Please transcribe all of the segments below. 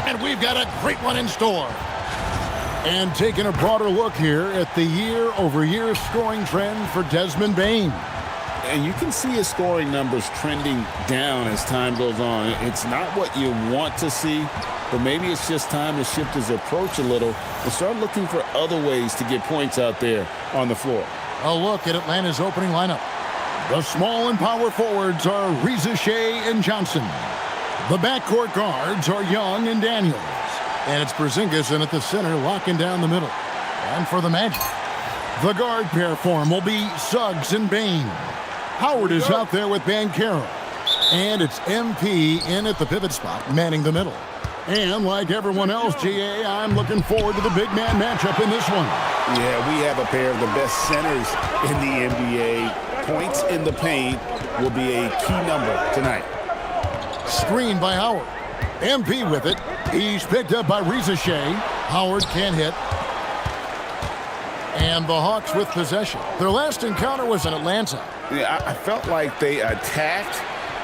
And we've got a great one in store. And taking a broader look here at the year-over-year scoring trend for Desmond Bane. And you can see his scoring numbers trending down as time goes on. It's not what you want to see, but maybe it's just time to shift his approach a little and start looking for other ways to get points out there on the floor. A look at Atlanta's opening lineup. The small and power forwards are Reza Shea and Johnson. The backcourt guards are Young and Daniels. And it's Porzingis in at the center, locking down the middle. And for the Magic, the guard pair form will be Suggs and Bane. Howard is out there with Banchero. And it's MP in at the pivot spot, manning the middle. And like everyone else, GA, I'm looking forward to the big man matchup in this one. Yeah, we have a pair of the best centers in the NBA. Points in the paint will be a key number tonight. Screen by Howard. MP with it. He's picked up by Reza Shea. Howard can't hit. And the Hawks with possession. Their last encounter was in Atlanta. Yeah, I felt like they attacked,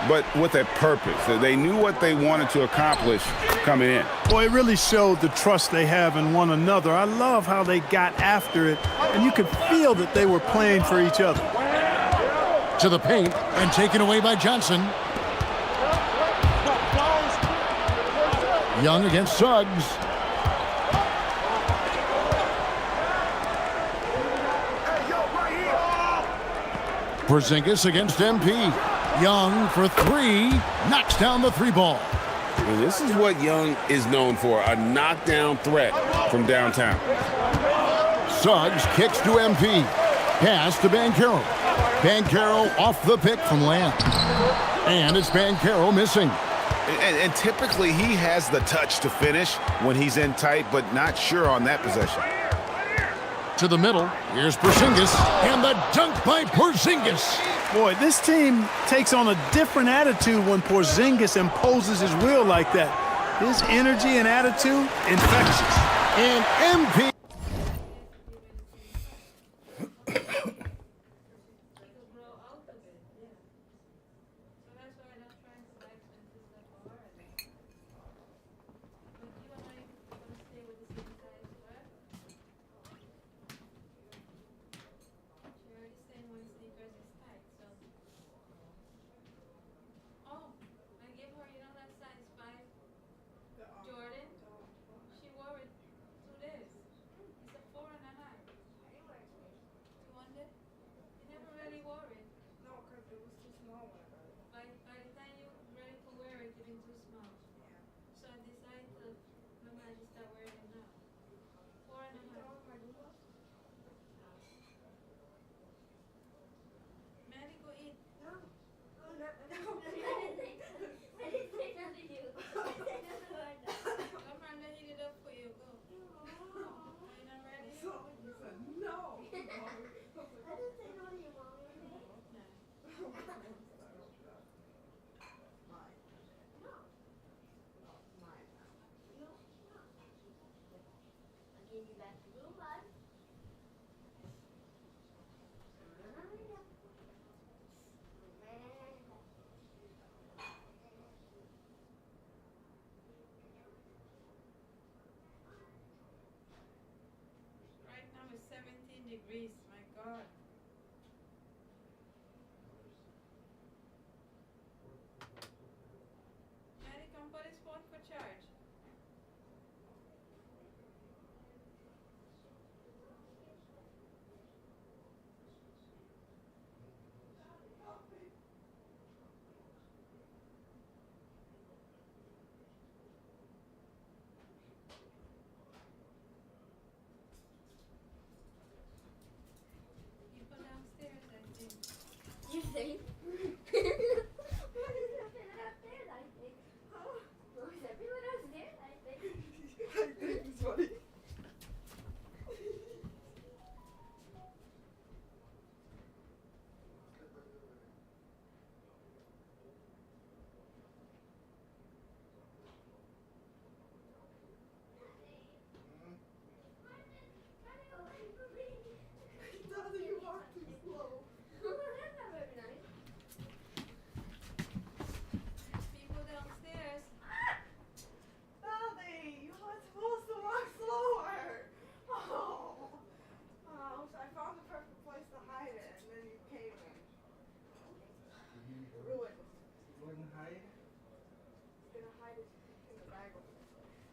but with a purpose. They knew what they wanted to accomplish coming in. Boy, it really showed the trust they have in one another. I love how they got after it, and you could feel that they were playing for each other. To the paint, and taken away by Johnson. Young against Suggs. Porzingis against MP. Young for three. Knocks down the three ball. And this is what Young is known for, a knockdown threat from downtown. Suggs kicks to MP. Pass to Banchero. Banchero off the pick from Lamb. And it's Banchero missing. And typically he has the touch to finish when he's in tight, but not sure on that possession. To the middle, here's Porzingis, and the dunk by Porzingis. Boy, this team takes on a different attitude when Porzingis imposes his will like that. His energy and attitude, infectious. And MP. Degrees, my God. Maddie, come put his phone for charge.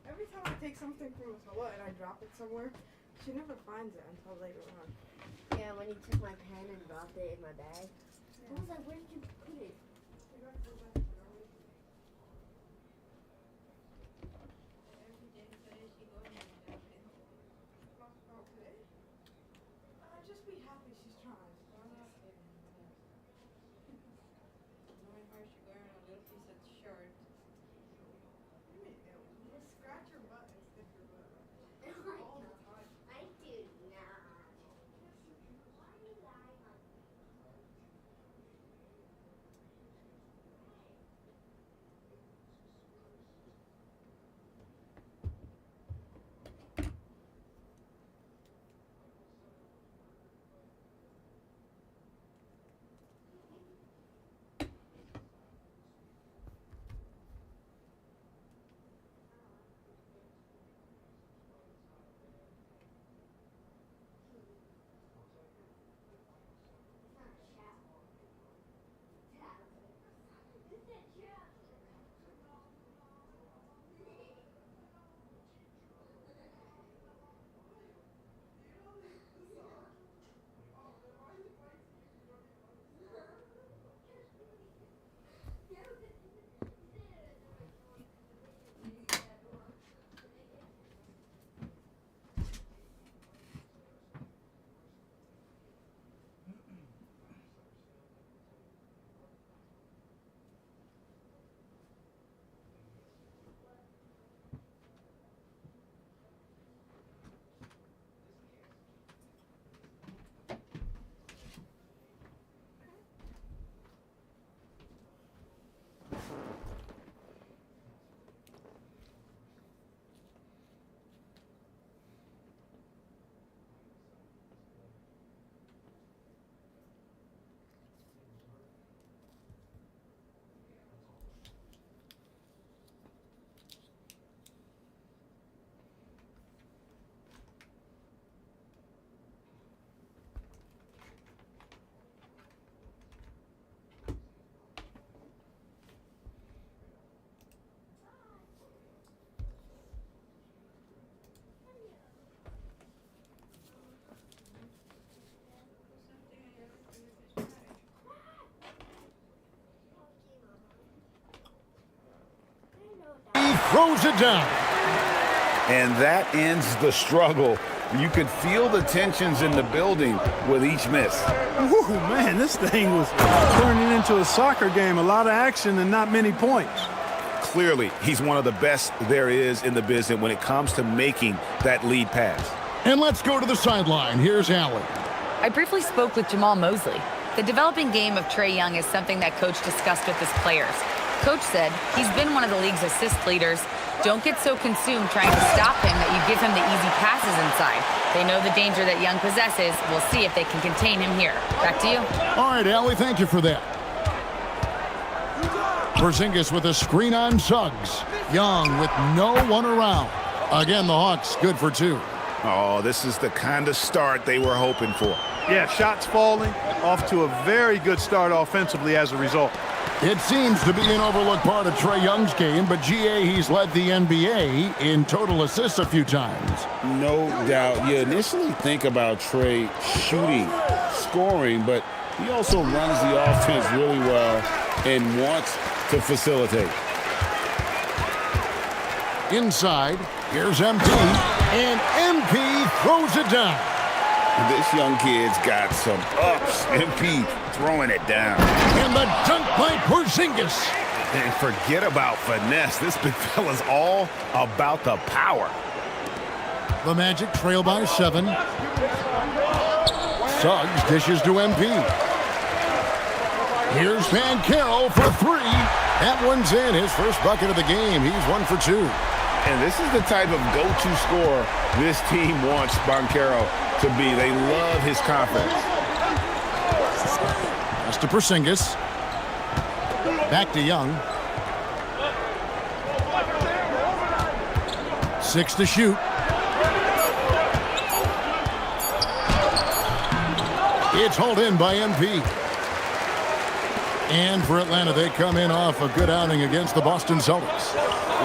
Every time I take something from Tola and I drop it somewhere, she never finds it until later on. Yeah, when you took my pen and dropped it in my bag. I was like, where did you put it? Every day today she goes and does it. Okay. Just be happy she's trying. Knowing her, she wearing a little piece of shirt. Just scratch your butt and stick your butt. All the time. I do not. He throws it down. And that ends the struggle. You could feel the tensions in the building with each miss. Whew, man, this thing was turning into a soccer game. A lot of action and not many points. Clearly, he's one of the best there is in the business when it comes to making that lead pass. And let's go to the sideline. Here's Allie. I briefly spoke with Jamal Mosley. The developing game of Trae Young is something that Coach discussed with his players. Coach said he's been one of the league's assist leaders. Don't get so consumed trying to stop him that you give him the easy passes inside. They know the danger that Young possesses. We'll see if they can contain him here. Back to you. All right, Allie, thank you for that. Porzingis with a screen on Suggs. Young with no one around. Again, the Hawks good for two. Oh, this is the kind of start they were hoping for. Yeah, shots falling. Off to a very good start offensively as a result. It seems to be an overlooked part of Trae Young's game, but GA, he's led the NBA in total assists a few times. No doubt. You initially think about Trae shooting, scoring, but he also runs the offense really well and wants to facilitate. Inside, here's MP, and MP throws it down. This young kid's got some ups. MP throwing it down. And the dunk by Porzingis. And forget about finesse. This big fella's all about the power. The Magic trail by 7. Suggs dishes to MP. Here's Banchero for 3. That one's in. His first bucket of the game. He's 1 for 2. And this is the type of go-to scorer this team wants Banchero to be. They love his confidence. Pass to Porzingis. Back to Young. 6 to shoot. It's hauled in by MP. And for Atlanta, they come in off a good outing against the Boston Celtics.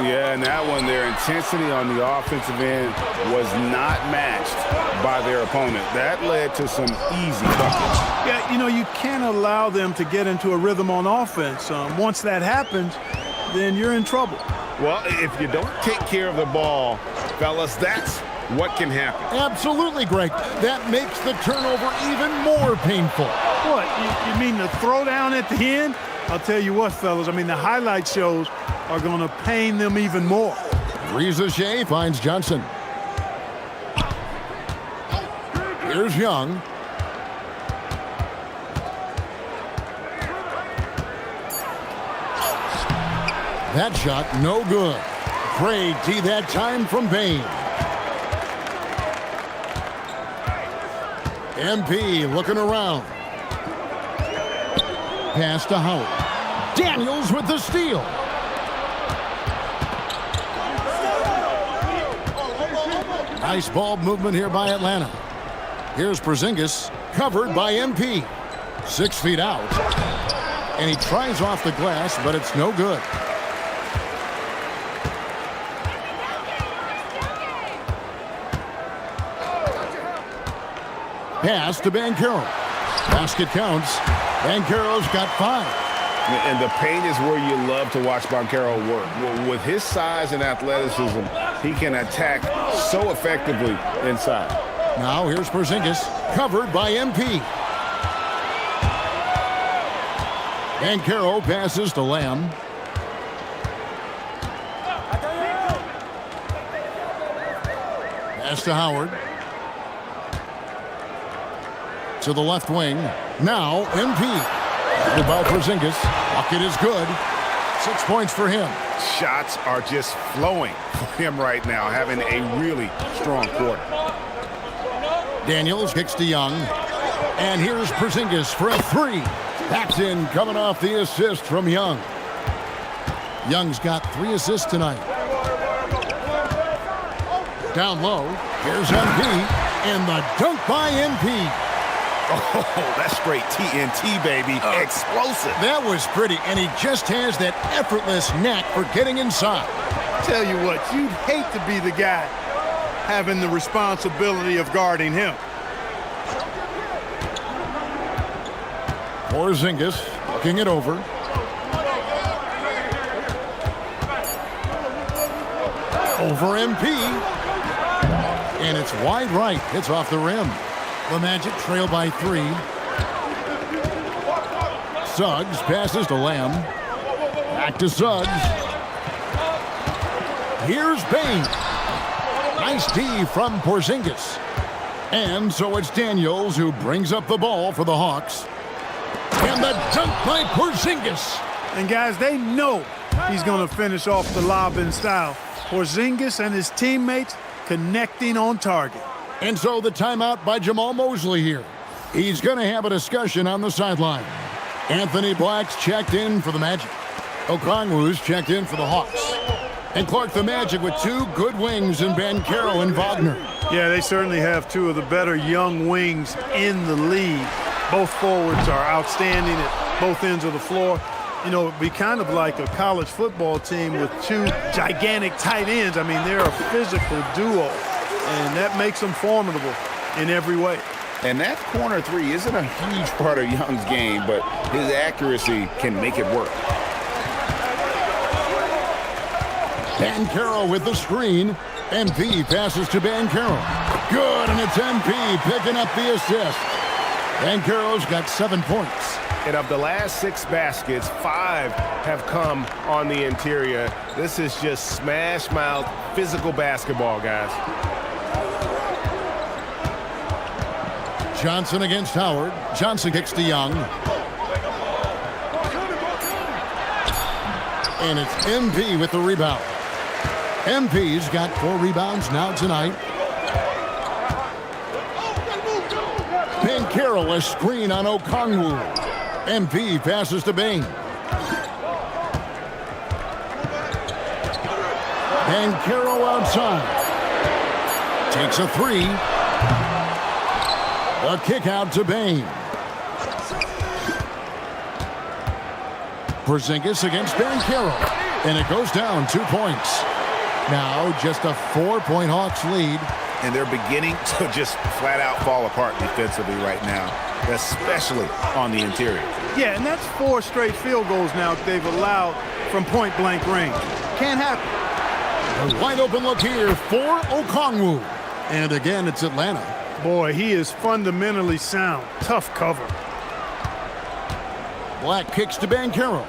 Yeah, and that one, their intensity on the offensive end was not matched by their opponent. That led to some easy buckets. Yeah, you know, you can't allow them to get into a rhythm on offense. Once that happens, then you're in trouble. Well, if you don't take care of the ball, fellas, that's what can happen. Absolutely, Greg. That makes the turnover even more painful. What, you mean the throwdown at the end? I'll tell you what, fellas, I mean, the highlight shows are going to pain them even more. Reza Shea finds Johnson. Here's Young. That shot, no good. Great D that time from Bain. MP looking around. Pass to Howard. Daniels with the steal. Nice ball movement here by Atlanta. Here's Porzingis, covered by MP. 6 feet out. And he tries off the glass, but it's no good. Pass to Banchero. Basket counts. Banchero's got 5. And the paint is where you love to watch Banchero work. Well, with his size and athleticism, he can attack so effectively inside. Now here's Porzingis, covered by MP. Banchero passes to Lamb. Pass to Howard. To the left wing. Now MP. About Porzingis. Bucket is good. 6 points for him. Shots are just flowing for him right now, having a really strong quarter. Daniels kicks to Young. And here's Porzingis for a 3. That's in, coming off the assist from Young. Young's got 3 assists tonight. Down low. Here's MP. And the dunk by MP. Oh, that's straight TNT, baby. Explosive. That was pretty, and he just has that effortless knack for getting inside. Tell you what, you'd hate to be the guy having the responsibility of guarding him. Porzingis looking it over. Over MP. And it's wide right. It's off the rim. The Magic trail by 3. Suggs passes to Lamb. Back to Suggs. Here's Bain. Nice D from Porzingis. And so it's Daniels who brings up the ball for the Hawks. And the dunk by Porzingis. And guys, they know he's going to finish off the lob in style. Porzingis and his teammates connecting on target. And so the timeout by Jamal Mosley here. He's going to have a discussion on the sideline. Anthony Black's checked in for the Magic. Okongwu's checked in for the Hawks. And Clark, the Magic with 2 good wings in Banchero and Wagner. Yeah, they certainly have 2 of the better young wings in the league. Both forwards are outstanding at both ends of the floor. You know, it'd be kind of like a college football team with 2 gigantic tight ends. I mean, they're a physical duo. And that makes him formidable in every way. And that corner 3 isn't a huge part of Young's game, but his accuracy can make it work. Banchero with the screen. MP passes to Banchero. Good, and it's MP picking up the assist. Banchero's got 7 points. And of the last 6 baskets, 5 have come on the interior. This is just smash mouth physical basketball, guys. Johnson against Howard. Johnson kicks to Young. And it's MP with the rebound. MP's got 4 rebounds now tonight. Banchero a screen on Okongwu. MP passes to Bain. Banchero outside. Takes a 3. A kick out to Bain. Porzingis against Banchero. And it goes down 2 points. Now just a 4-point Hawks lead. And they're beginning to just flat out fall apart defensively right now, especially on the interior. Yeah, and that's 4 straight field goals now they've allowed from point-blank range. Can't happen. A wide open look here for Okongwu. And again, it's Atlanta. Boy, he is fundamentally sound. Tough cover. Black kicks to Banchero.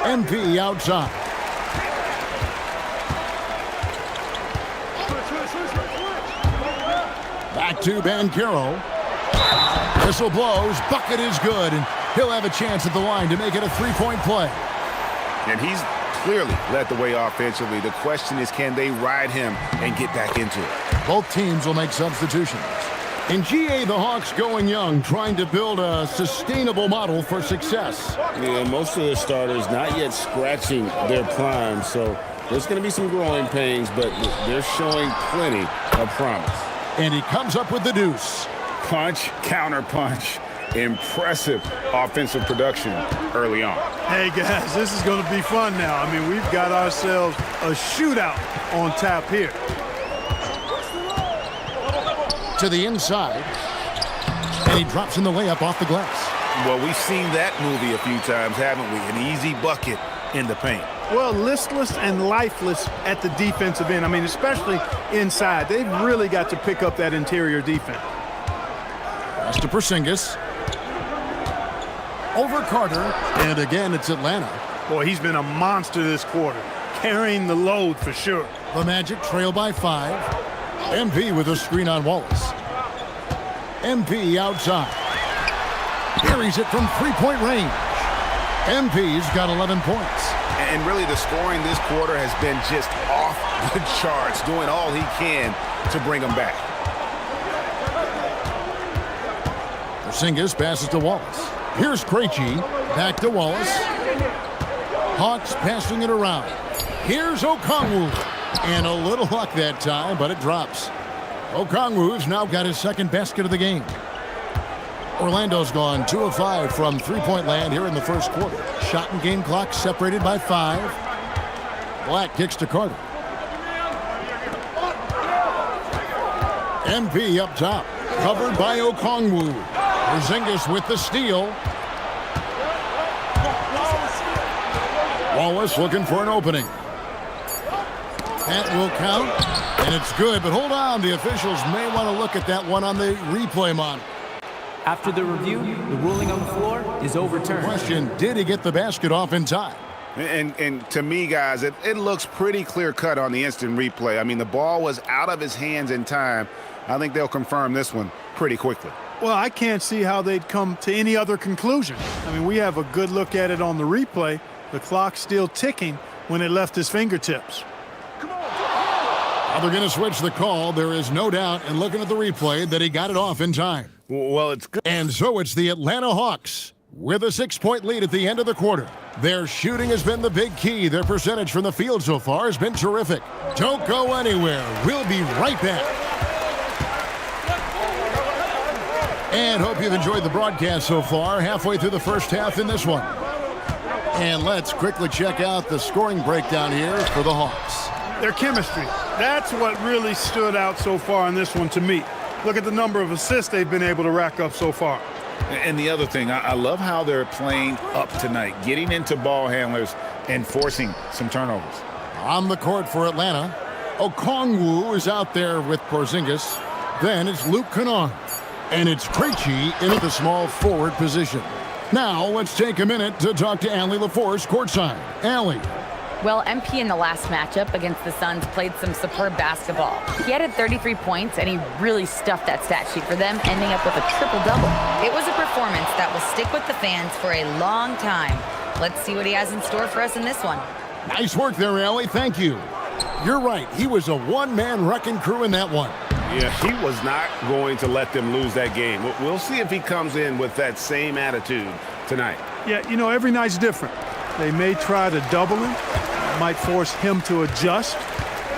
MP outside. Back to Banchero. Whistle blows. Bucket is good, and he'll have a chance at the line to make it a 3-point play. And he's clearly led the way offensively. The question is, can they ride him and get back into it? Both teams will make substitutions. In GA, the Hawks going young, trying to build a sustainable model for success. Yeah, most of the starters not yet scratching their prime, so there's going to be some growing pains, but they're showing plenty of promise. And he comes up with the deuce. Punch, counter punch. Impressive offensive production early on. Hey, guys, this is going to be fun now. I mean, we've got ourselves a shootout on tap here. To the inside. And he drops in the layup off the glass. Well, we've seen that movie a few times, haven't we? An easy bucket in the paint. Well, listless and lifeless at the defensive end. I mean, especially inside. They've really got to pick up that interior defense. Pass to Porzingis. Over Carter. And again, it's Atlanta. Boy, he's been a monster this quarter. Carrying the load for sure. The Magic trail by 5. MP with a screen on Wallace. MP outside. Carries it from 3-point range. MP's got 11 points. And really, the scoring this quarter has been just off the charts, doing all he can to bring them back. Porzingis passes to Wallace. Here's Krejci. Back to Wallace. Hawks passing it around. Here's Okongwu. And a little luck that time, but it drops. Okongwu's now got his second basket of the game. Orlando's gone 2 of 5 from 3-point land here in the first quarter. Shot and game clock separated by 5. Black kicks to Carter. MP up top. Covered by Okongwu. Porzingis with the steal. Wallace looking for an opening. That will count, and it's good. But hold on, the officials may want to look at that one on the replay monitor. After the review, the ruling on the floor is overturned. Question, did he get the basket off in time? And to me, guys, it looks pretty clear-cut on the instant replay. I mean, the ball was out of his hands in time. I think they'll confirm this one pretty quickly. Well, I can't see how they'd come to any other conclusion. I mean, we have a good look at it on the replay. The clock's still ticking when it left his fingertips. Now they're going to switch the call. There is no doubt in looking at the replay that he got it off in time. Well, it's good. And so it's the Atlanta Hawks with a 6-point lead at the end of the quarter. Their shooting has been the big key. Their percentage from the field so far has been terrific. Don't go anywhere. We'll be right back. And hope you've enjoyed the broadcast so far. Halfway through the first half in this one. And let's quickly check out the scoring breakdown here for the Hawks. Their chemistry. That's what really stood out so far in this one to me. Look at the number of assists they've been able to rack up so far. And the other thing, I love how they're playing up tonight, getting into ball handlers and forcing some turnovers. On the court for Atlanta, Okongwu is out there with Porzingis. Then it's Luke Kennard. And it's Krejci in at the small forward position. Now let's take a minute to talk to Allie LaForce courtside. Allie. Well, MP in the last matchup against the Suns played some superb basketball. He added 33 points, and he really stuffed that stat sheet for them, ending up with a triple-double. It was a performance that will stick with the fans for a long time. Let's see what he has in store for us in this one. Nice work there, Allie. Thank you. You're right. He was a one-man wrecking crew in that one. Yeah, he was not going to let them lose that game. We'll see if he comes in with that same attitude tonight. Yeah, you know, every night's different. They may try to double him, might force him to adjust,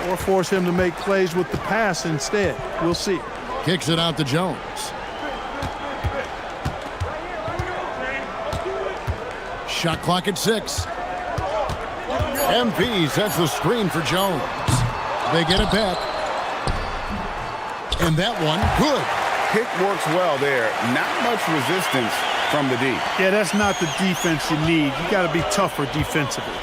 or force him to make plays with the pass instead. We'll see. Kicks it out to Jones. Shot clock at 6. MP sets the screen for Jones. They get it back. And that one, good. Pick works well there. Not much resistance from the D. Yeah, that's not the defense you need. You got to be tougher defensively.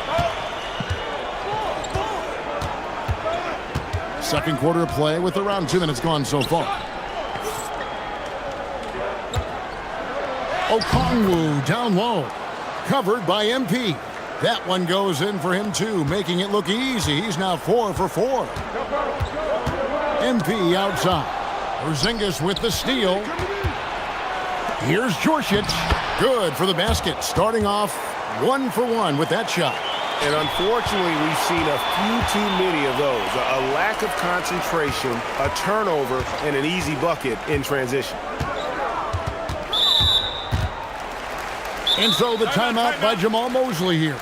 Second quarter of play with around 2 minutes gone so far. Okongwu down low. Covered by MP. That one goes in for him too, making it look easy. He's now 4 for 4. MP outside. Porzingis with the steal. Here's Djorcic. Good for the basket. Starting off 1 for 1 with that shot. And unfortunately, we've seen a few too many of those. A lack of concentration, a turnover, and an easy bucket in transition. And so the timeout by Jamal Mosley here.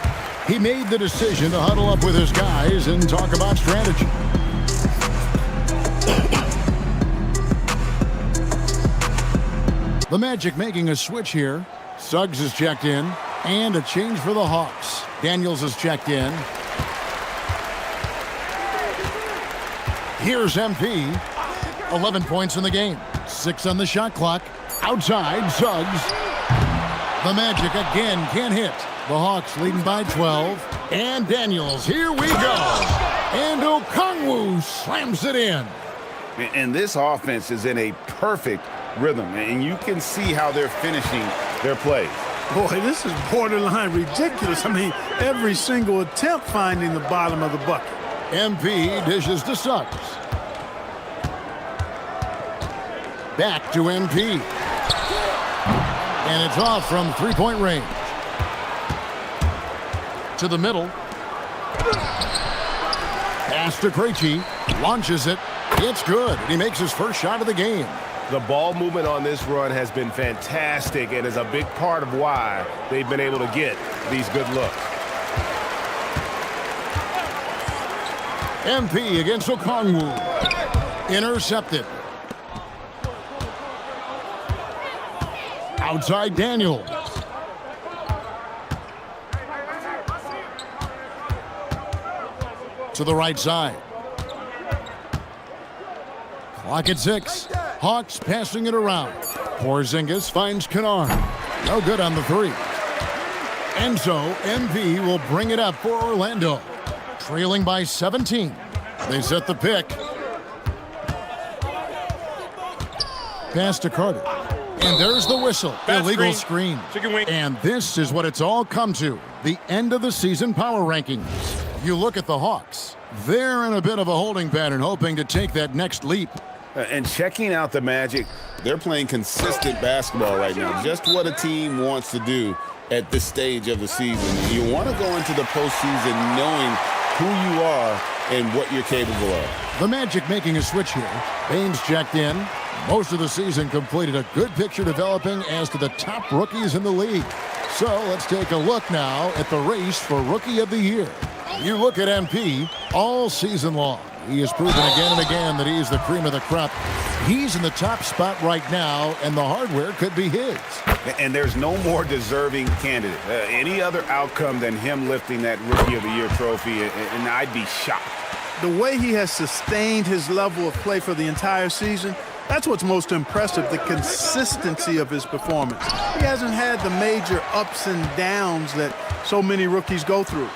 He made the decision to huddle up with his guys and talk about strategy. The Magic making a switch here. Suggs is checked in. And a change for the Hawks. Daniels is checked in. Here's MP. 11 points in the game. 6 on the shot clock. Outside, Suggs. The Magic again can't hit. The Hawks leading by 12. And Daniels, here we go. And Okongwu slams it in. And this offense is in a perfect rhythm. And you can see how they're finishing their plays. Boy, this is borderline ridiculous. I mean, every single attempt finding the bottom of the bucket. MP dishes to Suggs. Back to MP. And it's off from three-point range. To the middle. Pass to Krejci. Launches it. It's good. And he makes his first shot of the game. The ball movement on this run has been fantastic and is a big part of why they've been able to get these good looks. MP against Okongwu. Intercepted. Outside Daniels. To the right side. Clock at 6. Hawks passing it around. Porzingis finds Kennard. No good on the three. And so MP will bring it up for Orlando. Trailing by 17. They set the pick. Pass to Carter. And there's the whistle. Illegal screen. And this is what it's all come to. The end of the season power rankings. You look at the Hawks. They're in a bit of a holding pattern, hoping to take that next leap. And checking out the Magic, they're playing consistent basketball right now. Just what a team wants to do at this stage of the season. You want to go into the postseason knowing who you are and what you're capable of. The Magic making a switch here. Baines checked in. Most of the season completed, a good picture developing as to the top rookies in the league. So let's take a look now at the race for Rookie of the Year. You look at MP all season long. He has proven again and again that he's the cream of the crop. He's in the top spot right now, and the hardware could be his. And there's no more deserving candidate. Any other outcome than him lifting that Rookie of the Year trophy, and I'd be shocked. The way he has sustained his level of play for the entire season, that's what's most impressive, the consistency of his performance. He hasn't had the major ups and downs that so many rookies go through.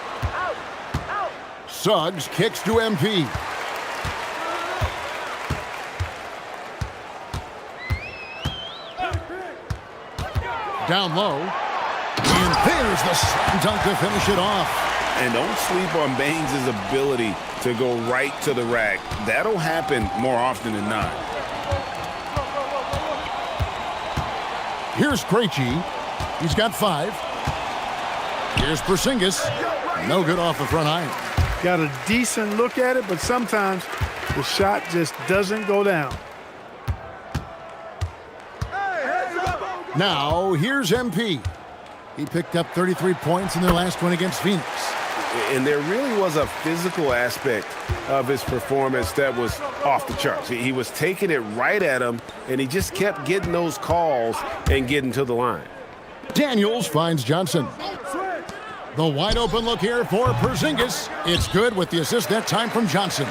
Suggs kicks to MP. Down low. And there's the slam dunk to finish it off. And don't sleep on Baines' ability to go right to the rack. That'll happen more often than not. Here's Krejci. He's got 5. Here's Porzingis. No good off the front iron. Got a decent look at it, but sometimes the shot just doesn't go down. Now, here's MP. He picked up 33 points in their last one against Phoenix. And there really was a physical aspect of his performance that was off the charts. He was taking it right at him, and he just kept getting those calls and getting to the line. Daniels finds Johnson. The wide open look here for Porzingis. It's good with the assist that time from Johnson.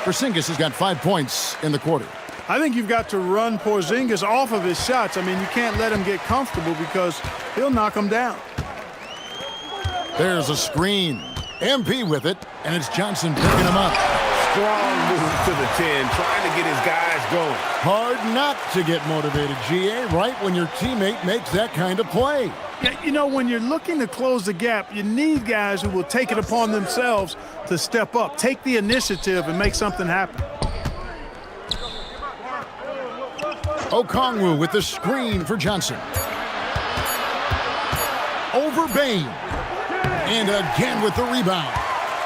Porzingis has got 5 points in the quarter. I think you've got to run Porzingis off of his shots. I mean, you can't let him get comfortable because he'll knock him down. There's a screen. MP with it, and it's Johnson picking him up. Strong move to the 10, trying to get his guys going. Hard not to get motivated, GA, right when your teammate makes that kind of play. Yeah, you know, when you're looking to close the gap, you need guys who will take it upon themselves to step up, take the initiative, and make something happen. Okongwu with the screen for Johnson. Over Bain. And again with the rebound.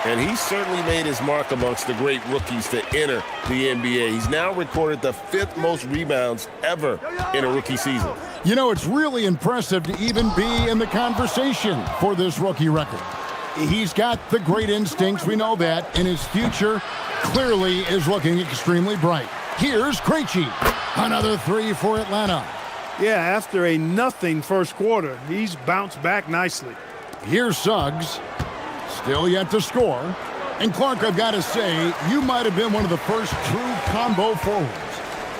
And he certainly made his mark amongst the great rookies to enter the NBA. He's now recorded the 5th most rebounds ever in a rookie season. You know, it's really impressive to even be in the conversation for this rookie record. He's got the great instincts, we know that, and his future clearly is looking extremely bright. Here's Krejci. Another 3 for Atlanta. Yeah, after a nothing first quarter, he's bounced back nicely. Here's Suggs. Still yet to score. And Clark, I've got to say, you might have been one of the first true combo forwards.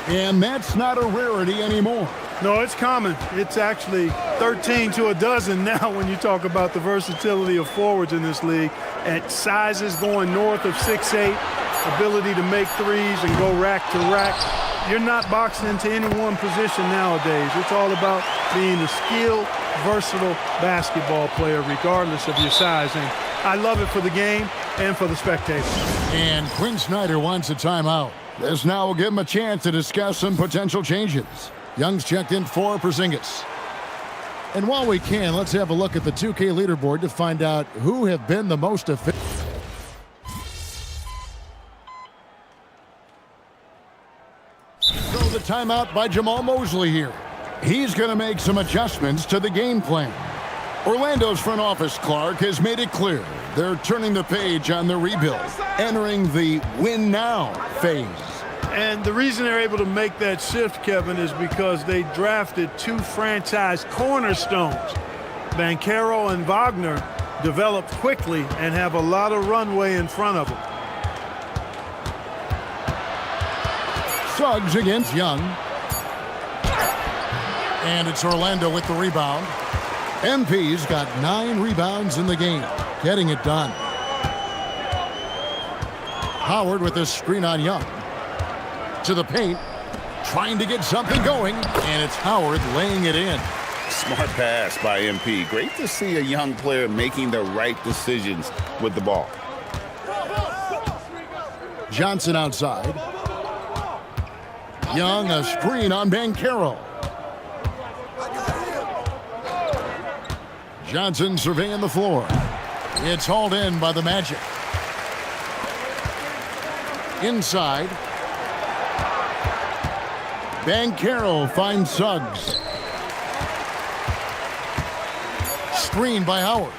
And that's not a rarity anymore. No, it's common. It's actually 13 to a dozen now when you talk about the versatility of forwards in this league. At sizes going north of 6'8", ability to make threes and go rack to rack. You're not boxing into any one position nowadays. It's all about being a skilled, versatile basketball player regardless of your size. And I love it for the game and for the spectators. And Quinn Snyder wants a timeout. This now will give him a chance to discuss some potential changes. Young's checked in for Porzingis. And while we can, let's have a look at the 2K leaderboard to find out who have been the most effective. So the timeout by Jamal Mosley here. He's going to make some adjustments to the game plan. Orlando's front office, Clark, has made it clear they're turning the page on the rebuild, entering the win now phase. And the reason they're able to make that shift, Kevin, is because they drafted 2 franchise cornerstones. Banchero and Wagner developed quickly and have a lot of runway in front of them. Suggs against Young. And it's Orlando with the rebound. MP's got 9 rebounds in the game, getting it done. Howard with a screen on Young. To the paint, trying to get something going, and it's Howard laying it in. Smart pass by MP. Great to see a young player making the right decisions with the ball. Johnson outside. Young, a screen on Banchero. Johnson surveying the floor. It's hauled in by the Magic. Inside. Banchero finds Suggs. Screen by Howard.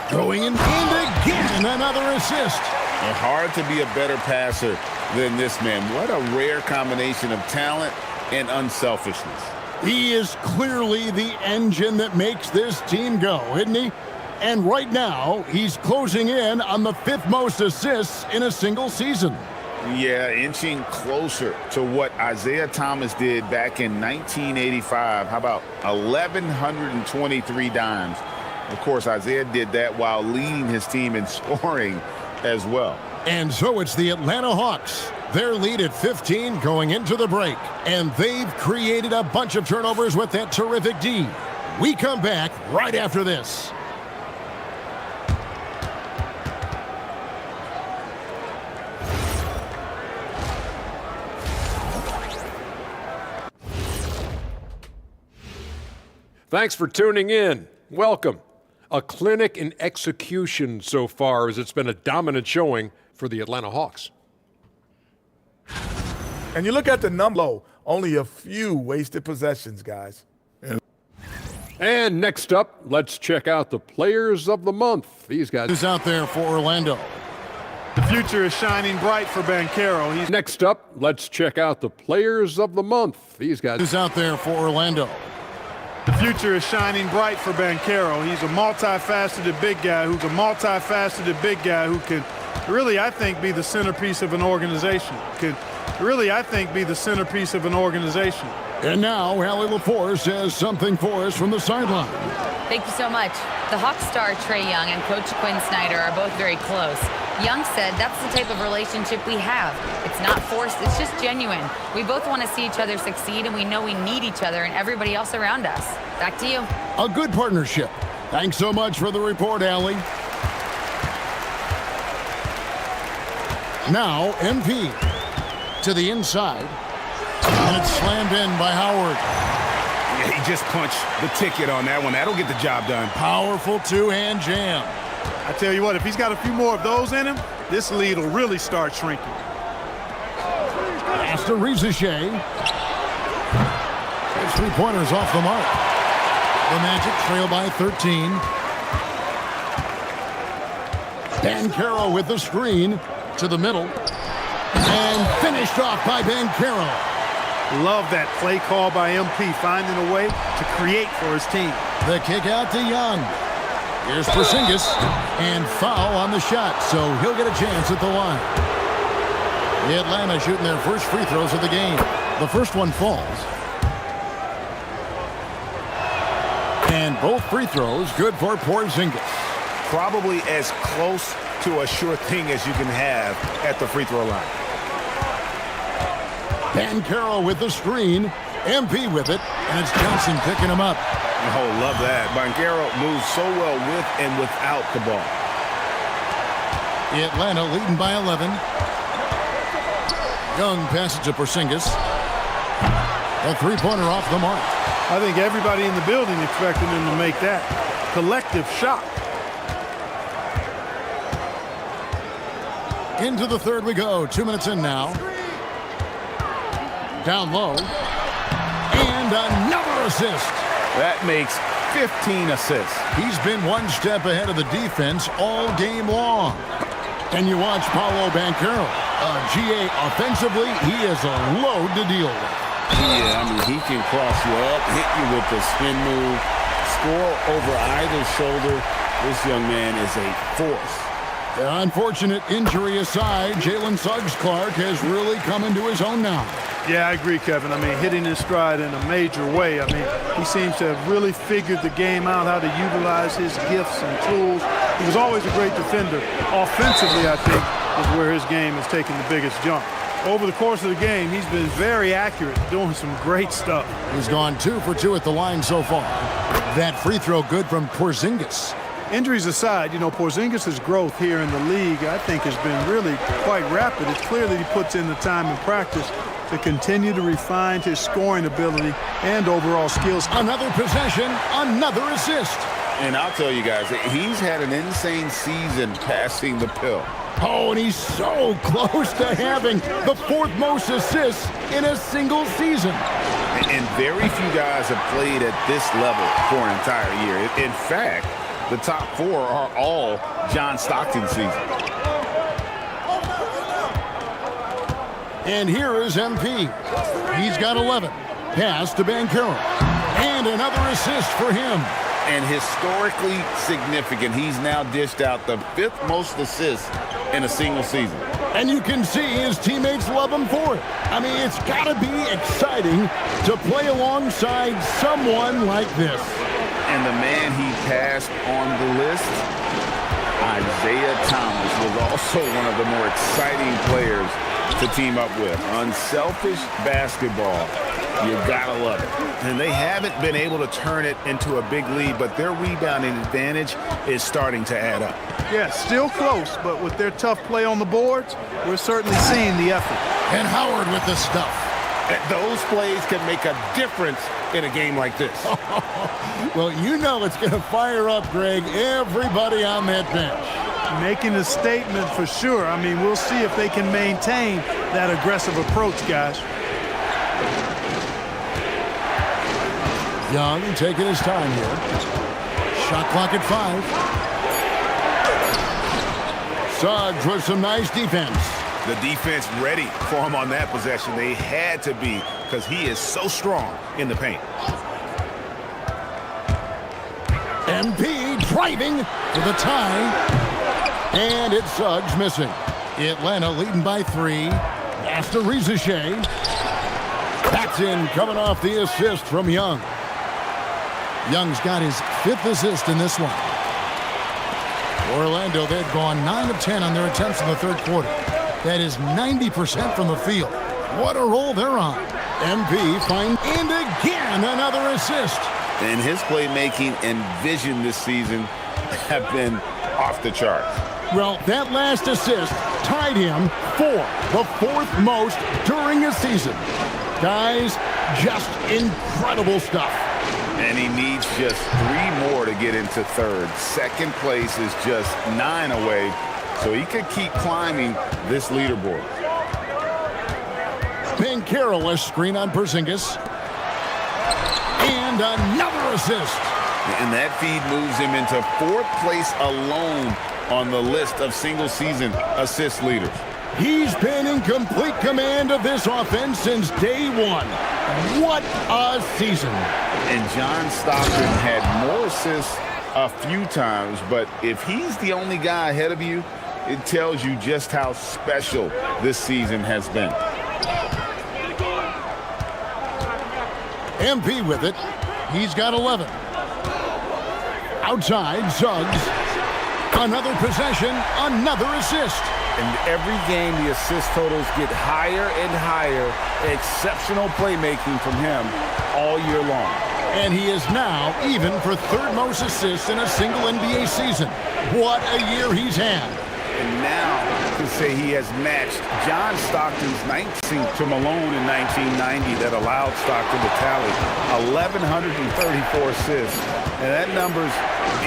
Going in and again, another assist. And hard to be a better passer than this man. What a rare combination of talent and unselfishness. He is clearly the engine that makes this team go, isn't he? And right now, he's closing in on the 5th most assists in a single season. Yeah, inching closer to what Isaiah Thomas did back in 1985. How about 1,123 dimes? Of course, Isaiah did that while leading his team in scoring as well. And so it's the Atlanta Hawks. Their lead at 15 going into the break. And they've created a bunch of turnovers with that terrific D. We come back right after this. Thanks for tuning in. Welcome. A clinic in execution so far, as it's been a dominant showing for the Atlanta Hawks. And you look at the number, only a few wasted possessions, guys. And next up, let's check out the players of the month. These guys. Who's out there for Orlando? The future is shining bright for Banchero. Next up, let's check out the players of the month. These guys. Who's out there for Orlando? The future is shining bright for Banchero. He's a multifaceted big guy who can really, I think, be the centerpiece of an organization. And now, Allie LaForce has something for us from the sideline. Thank you so much. The Hawks star Trae Young and Coach Quinn Snyder are both very close. Young said that's the type of relationship we have. It's not forced, it's just genuine. We both want to see each other succeed, and we know we need each other and everybody else around us. Back to you. A good partnership. Thanks so much for the report, Allie. Now, MP to the inside. And it's slammed in by Howard. Yeah, he just punched the ticket on that one. That'll get the job done. Powerful two-hand jam. I tell you what, if he's got a few more of those in him, this lead will really start shrinking. Pass to Rizachet. His three-pointers off the mark. The Magic trail by 13. Banchero with the screen to the middle. And finished off by Banchero. Love that play call by MP, finding a way to create for his team. The kick out to Young. Here's Porzingis, and foul on the shot, so he'll get a chance at the line. The Atlanta shooting their first free throws of the game. The first one falls. And both free throws good for Porzingis. Probably as close to a sure thing as you can have at the free throw line. Banchero with the screen. MP with it, and it's Johnson picking him up. Oh, love that. Banchero moves so well with and without the ball. Atlanta leading by 11. Young passes to Porzingis. A three-pointer off the mark. I think everybody in the building expected him to make that collective shot. Into the third we go. 2 minutes in now. Down low. And another assist. That makes 15 assists. He's been one step ahead of the defense all game long. And you watch Paolo Banchero. GA offensively, he is a load to deal with. Yeah, I mean, he can cross you up, hit you with the spin move, score over either shoulder. This young man is a force. Unfortunate injury aside, Jalen Suggs-Clark has really come into his own now. Yeah, I agree, Kevin. I mean, hitting his stride in a major way. I mean, he seems to have really figured the game out, how to utilize his gifts and tools. He was always a great defender. Offensively, I think, is where his game has taken the biggest jump. Over the course of the game, he's been very accurate, doing some great stuff. He's gone 2 for 2 at the line so far. That free throw good from Porzingis. Injuries aside, you know, Porzingis' growth here in the league, I think, has been really quite rapid. It's clear that he puts in the time and practice to continue to refine his scoring ability and overall skills. Another possession, another assist. And I'll tell you guys, he's had an insane season passing the pill. Oh, and he's so close to having the 4th most assists in a single season. And very few guys have played at this level for an entire year. In fact, the top 4 are all John Stockton season. And here is MP. He's got 11. Pass to Banchero. And another assist for him. And historically significant, he's now dished out the 5th most assists in a single season. And you can see his teammates love him for it. I mean, it's got to be exciting to play alongside someone like this. And the man he passed on the list, Isaiah Thomas, was also one of the more exciting players to team up with. Unselfish basketball. You gotta love it. And they haven't been able to turn it into a big lead, but their rebounding advantage is starting to add up. Yeah, still close, but with their tough play on the boards, we're certainly seeing the effort. And Howard with the stuff. Those plays can make a difference in a game like this. Well, you know it's going to fire up, Greg, everybody on that bench. Making a statement for sure. I mean, we'll see if they can maintain that aggressive approach, guys. Young taking his time here. Shot clock at 5. Suggs with some nice defense. The defense ready for him on that possession. They had to be because he is so strong in the paint. MP driving for the tie. And it's Suggs missing. Atlanta leading by 3. Pass to Rizachet. That's in, coming off the assist from Young. Young's got his 5th assist in this one. Orlando, they've gone 9 of 10 on their attempts in the third quarter. That is 90% from the field. What a roll they're on. MP finds, and again, another assist. And his playmaking and vision this season have been off the charts. Well, that last assist tied him for the 4th most during a season. Guys, just incredible stuff. And he needs just 3 more to get into 3rd. 2nd place is just 9 away, so he could keep climbing this leaderboard. Banchero, a screen on Porzingis. And another assist. And that feed moves him into 4th place alone on the list of single-season assist leaders. He's been in complete command of this offense since day 1. What a season. And John Stockton had more assists a few times, but if he's the only guy ahead of you, it tells you just how special this season has been. MP with it. He's got 11. Outside, Suggs. Another possession, another assist. And every game, the assist totals get higher and higher. Exceptional playmaking from him all year long. And he is now even for 3rd most assists in a single NBA season. What a year he's had. And now to say he has matched John Stockton's 19th to Malone in 1990 that allowed Stockton to tally 1,134 assists. And that number's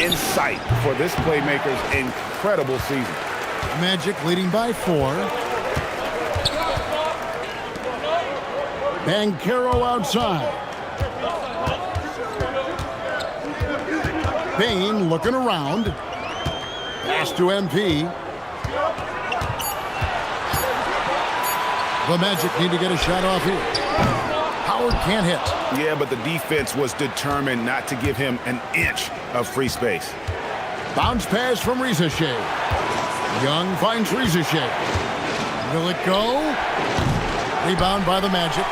in sight for this playmaker's incredible season. Magic leading by 4. Banchero outside. Payne looking around. Pass to MP. The Magic need to get a shot off here. Howard can't hit. Yeah, but the defense was determined not to give him an inch of free space. Bounce pass from Rizachet. Young finds Rizachet. Will it go? Rebound by the Magic.